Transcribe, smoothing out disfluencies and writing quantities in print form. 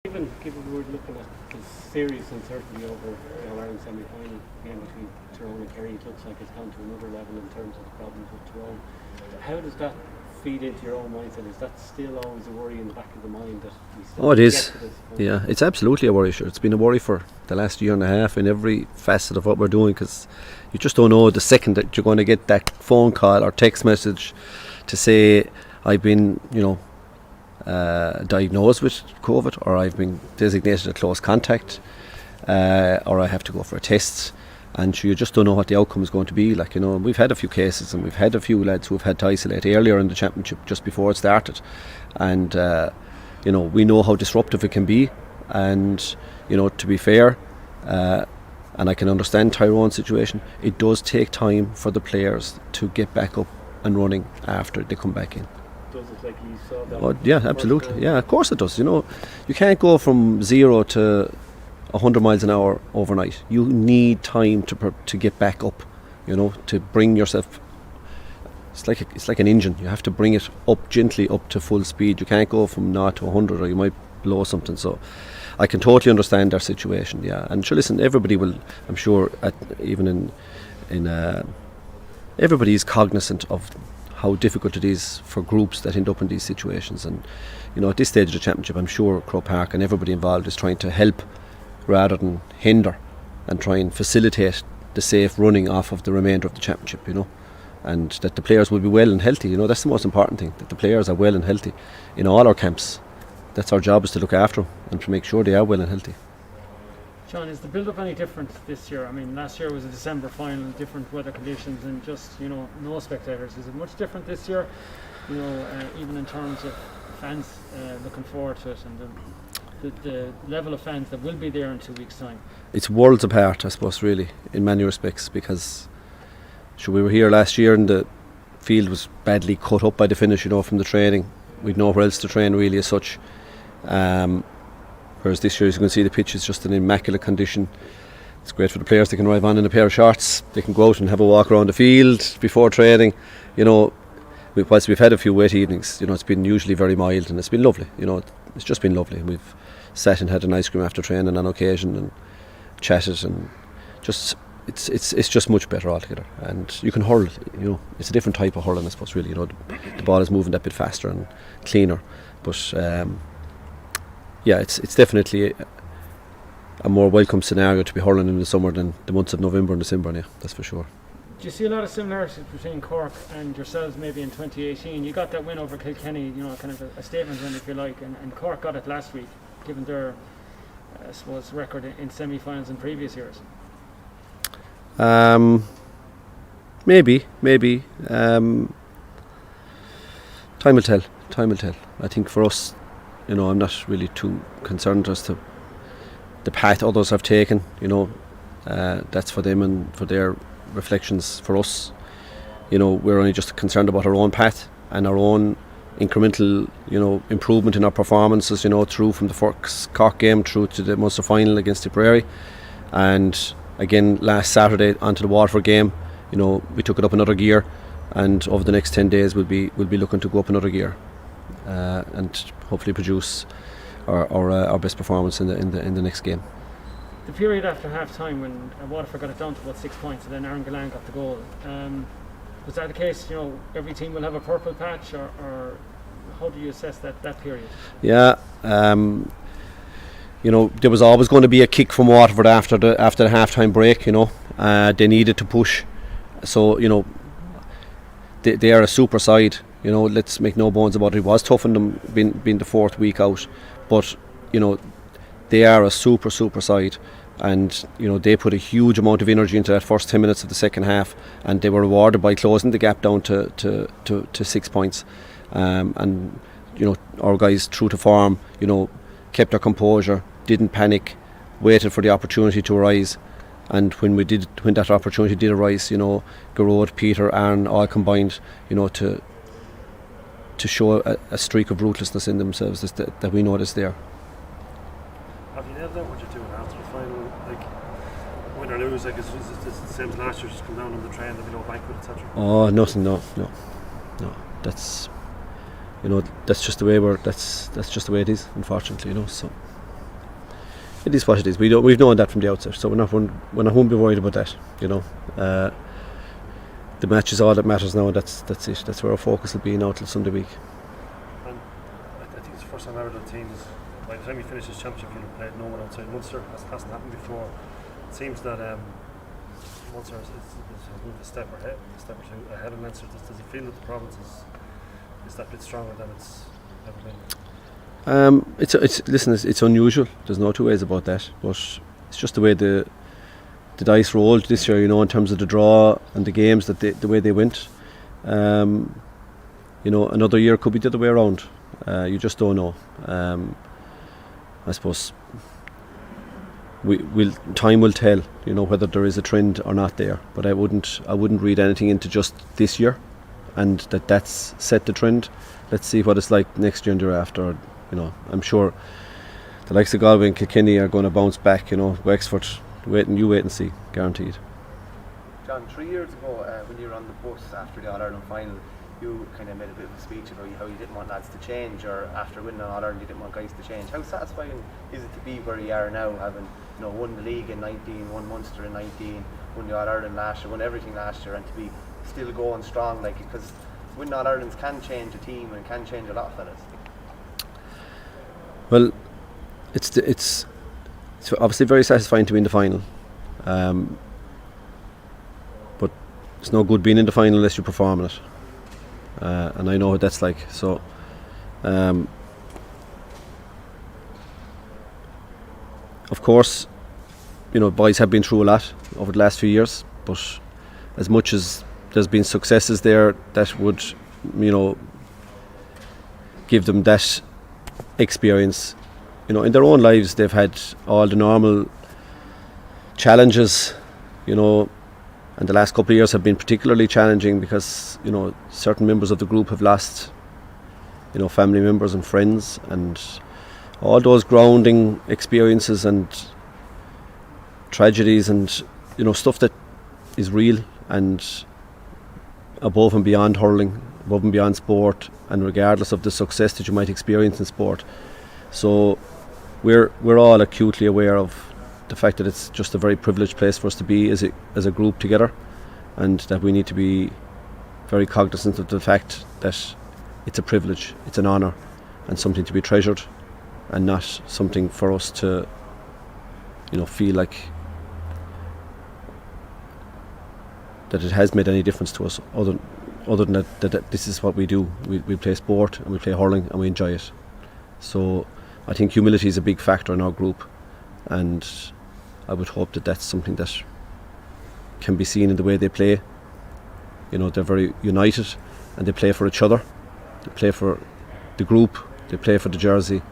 Given we're looking at the serious uncertainty over the All-Ireland semi-final game between Tyrone and Kerry, it looks like it's gone to another level in terms of the problems with Tyrone. How does that feed into your own mindset? Is that still always a worry in the back of the mind that we still it get is. to this point? Yeah, it's absolutely a worry. Sure, it's been a worry for the last year and a half in every facet of what we're doing, because you just don't know the second that you're going to get that phone call or text message to say I've been, diagnosed with COVID, or I've been designated a close contact, or I have to go for a test. And you just don't know what the outcome is going to be. We've had a few cases, and we've had a few lads who've had to isolate earlier in the championship, just before it started. And we know how disruptive it can be. And to be fair, and I can understand Tyrone's situation, it does take time for the players to get back up and running after they come back in. Does it, like you saw that? Oh, yeah, absolutely. Yeah, of course it does. You can't go from 0 to 100 miles an hour overnight. You need time to get back up, to bring yourself. It's like an engine. You have to bring it up gently up to full speed. You can't go from 0 to 100, or you might blow something. So I can totally understand their situation. Yeah, and sure, listen, everybody will, I'm sure, everybody is cognizant of how difficult it is for groups that end up in these situations. And at this stage of the championship, I'm sure Croke Park and everybody involved is trying to help rather than hinder, and try and facilitate the safe running off of the remainder of the championship, and that the players will be well and healthy. That's the most important thing, that the players are well and healthy in all our camps. That's our job, is to look after them and to make sure they are well and healthy. John, is the build-up any different this year? I mean, last year was a December final, different weather conditions, and just no spectators. Is it much different this year? Even in terms of fans looking forward to it, and the level of fans that will be there in 2 weeks' time. It's worlds apart, I suppose, really, in many respects, because we were here last year and the field was badly cut up by the finish, from the training. We'd nowhere else to train really as such. Whereas this year, as you can see, the pitch is just in immaculate condition. It's great for the players. They can arrive on in a pair of shorts. They can go out and have a walk around the field before training. Whilst we've had a few wet evenings, it's been usually very mild, and it's been lovely. It's just been lovely. We've sat and had an ice cream after training on occasion and chatted, and just it's just much better altogether. And you can hurl. It's a different type of hurling, I suppose. Really, the ball is moving that bit faster and cleaner. But it's definitely a more welcome scenario to be hurling in the summer than the months of November and December. Yeah, that's for sure. Do you see a lot of similarities between Cork and yourselves maybe in 2018? You got that win over Kilkenny, kind of a statement win, if you like, and Cork got it last week, given their, I suppose, record in semi-finals in previous years. Maybe. Time will tell. I think for us, I'm not really too concerned as to the path others have taken. That's for them and for their reflections. For us, we're only just concerned about our own path and our own incremental, improvement in our performances, through from the first Cork game through to the Munster final against Tipperary, and again last Saturday onto the Waterford game. We took it up another gear, and over the next 10 days we'll be looking to go up another gear, and hopefully produce our best performance in the next game. The period after half time when Waterford got it down to about 6 points and then Aaron Gillan got the goal, was that the case? Every team will have a purple patch, or how do you assess that period? Yeah, there was always going to be a kick from Waterford after the half time break. They needed to push, so they are a super side. Let's make no bones about it. It was tough on them being the fourth week out, but they are a super side, and they put a huge amount of energy into that first 10 minutes of the second half, and they were rewarded by closing the gap down to 6 points. And our guys, true to form, kept their composure, didn't panic, waited for the opportunity to arise. And when that opportunity did arise, Garrod, Peter, Aaron all combined, to show a streak of ruthlessness in themselves that we know is there. Have you nailed out what you're doing after the final? Like, win or lose, it's the same as last year, just come down on the train, there'll be no banquet, etc. Oh, nothing, no. That's that's just the way that's just the way it is, unfortunately. So It is what it is. We've known that from the outset, so we're not going to be worried about that. The match is all that matters now. That's it. That's where our focus will be now till Sunday week. And I think it's the first time ever that teams, by the time you finish this championship, you'll have played no one outside Munster. That hasn't happened before. It seems that Munster has moved a step or two ahead of Leinster. Does he feel that the province is that bit stronger than it's ever been? It's unusual. There's no two ways about that. But it's just the way the dice rolled this year, in terms of the draw and the games that the way they went. Another year could be the other way around. You just don't know. I suppose time will tell, whether there is a trend or not there. But I wouldn't read anything into just this year, and that's set the trend. Let's see what it's like next year and thereafter. I'm sure the likes of Galway and Kilkenny are going to bounce back. Wexford, wait and see, guaranteed. John, 3 years ago, when you were on the bus after the All-Ireland final, you kind of made a bit of a speech about how you didn't want lads to change, or after winning an All-Ireland you didn't want guys to change. How satisfying is it to be where you are now, having won the league in 19, won Munster in 19, won the All-Ireland last year, won everything last year, and to be still going strong, because winning All-Irelands can change a team and can change a lot of fellas. Well, it's obviously very satisfying to be in the final, but it's no good being in the final unless you perform in it, and I know what that's like. So of course, boys have been through a lot over the last few years, but as much as there's been successes there that would give them that experience, in their own lives they've had all the normal challenges, and the last couple of years have been particularly challenging because certain members of the group have lost family members and friends, and all those grounding experiences and tragedies and stuff that is real and above and beyond hurling, above and beyond sport, and regardless of the success that you might experience in sport. So we're all acutely aware of the fact that it's just a very privileged place for us to be as a group together, and that we need to be very cognizant of the fact that it's a privilege, it's an honour, and something to be treasured, and not something for us to feel like that it has made any difference to us other than that this is what we do. We play sport and we play hurling and we enjoy it. So I think humility is a big factor in our group, and I would hope that that's something that can be seen in the way they play. They're very united and they play for each other, they play for the group, they play for the jersey,